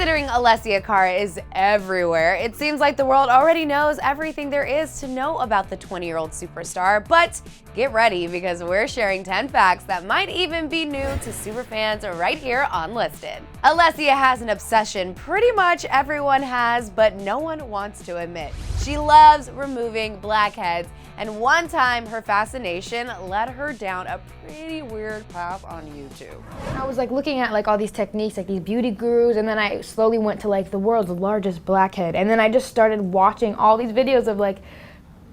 Considering Alessia Cara is everywhere, it seems like the world already knows everything there is to know about the 20-year-old superstar. But get ready, because we're sharing 10 facts that might even be new to superfans right here on Listed. Alessia has an obsession pretty much everyone has, but no one wants to admit. She loves removing blackheads, and one time her fascination led her down a pretty weird path on YouTube. I was looking at all these techniques, these beauty gurus, and then I slowly went to the world's largest blackhead, and then I just started watching all these videos of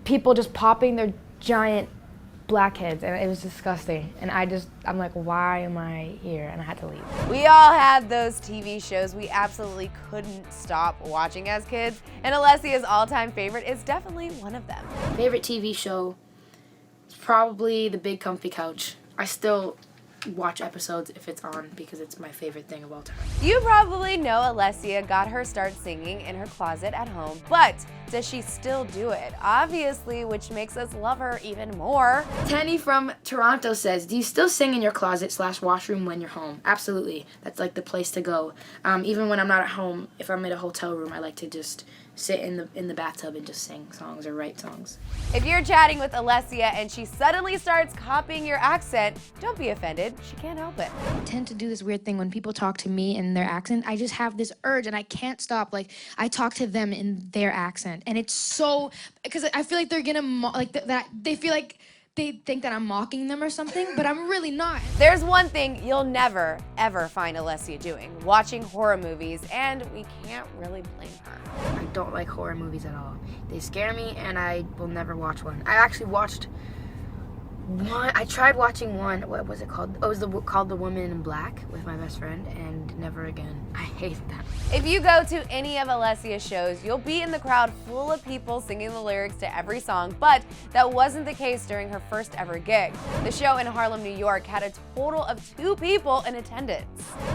people just popping their giant blackheads, and it was disgusting. And I'm like, why am I here? And I had to leave. We all had those TV shows we absolutely couldn't stop watching as kids, and Alessia's all-time favorite is definitely one of them. Favorite TV show is probably The Big Comfy Couch. I still watch episodes if it's on because it's my favorite thing of all time. You probably know Alessia got her start singing in her closet at home, but does she still do it? Obviously, which makes us love her even more. Tenny from Toronto says, do you still sing in your closet/washroom when you're home? Absolutely. That's the place to go. Even when I'm not at home, if I'm in a hotel room, I like to just sit in the bathtub and just sing songs or write songs. If you're chatting with Alessia and she suddenly starts copying your accent, don't be offended. She can't help it. I tend to do this weird thing when people talk to me in their accent. I just have this urge and I can't stop. I talk to them in their accent, and it's so, because I feel like they're gonna that they feel like they think that I'm mocking them or something, but I'm really not. There's one thing you'll never, ever find Alessia doing: watching horror movies, and we can't really blame her. I don't like horror movies at all. They scare me, and I will never watch one. I actually watched one. I tried watching one. What was it called? Oh, it was called The Woman in Black with my best friend, and never again. I hate that. If you go to any of Alessia's shows, you'll be in the crowd full of people singing the lyrics to every song, but that wasn't the case during her first ever gig. The show in Harlem, New York had a total of 2 people in attendance.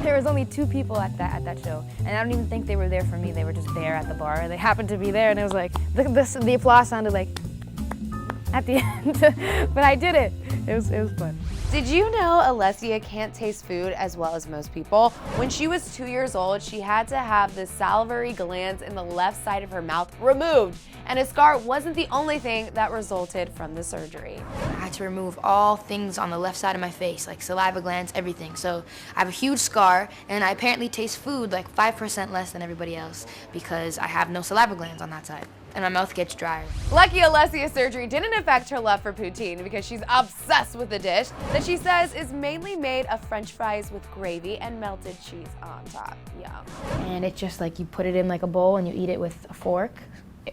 There was only 2 people at that show, and I don't even think they were there for me. They were just there at the bar. They happened to be there, and it was the applause sounded at the end, but I did it. It was fun. Did you know Alessia can't taste food as well as most people? When she was 2 years old, she had to have the salivary glands in the left side of her mouth removed, and a scar wasn't the only thing that resulted from the surgery. I had to remove all things on the left side of my face, saliva glands, everything. So I have a huge scar, and I apparently taste food 5% less than everybody else because I have no saliva glands on that side, and my mouth gets drier. Lucky Alessia's surgery didn't affect her love for poutine, because she's obsessed with the dish that she says is mainly made of French fries with gravy and melted cheese on top. Yum. And it's just you put it in a bowl and you eat it with a fork.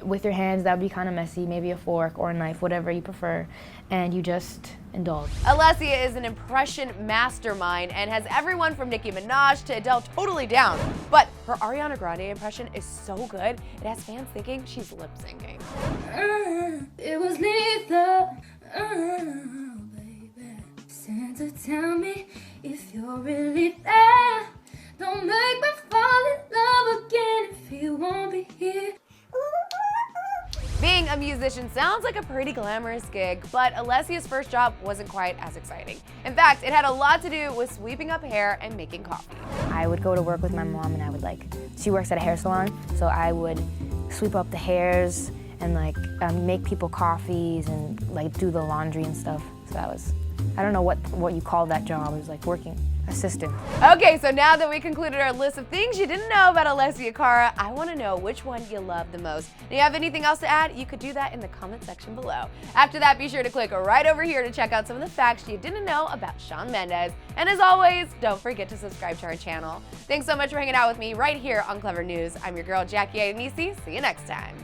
With your hands, that would be kind of messy, maybe a fork or a knife, whatever you prefer, and you just indulge. Alessia is an impression mastermind and has everyone from Nicki Minaj to Adele totally down. But her Ariana Grande impression is so good, it has fans thinking she's lip syncing. It was lethal, baby. Santa, tell me if you're really there. Don't make me fall in love again if you won't be here. Being a musician sounds like a pretty glamorous gig, but Alessia's first job wasn't quite as exciting. In fact, it had a lot to do with sweeping up hair and making coffee. I would go to work with my mom, and I would she works at a hair salon, so I would sweep up the hairs and make people coffees and do the laundry and stuff. So that was, I don't know what you call that job. It was working assistant. Okay, so now that we concluded our list of things you didn't know about Alessia Cara, I want to know which one you love the most. Do you have anything else to add? You could do that in the comment section below. After that, be sure to click right over here to check out some of the facts you didn't know about Shawn Mendes. And as always, don't forget to subscribe to our channel. Thanks so much for hanging out with me right here on Clevver News. I'm your girl, Jackie Ayanisi. See you next time.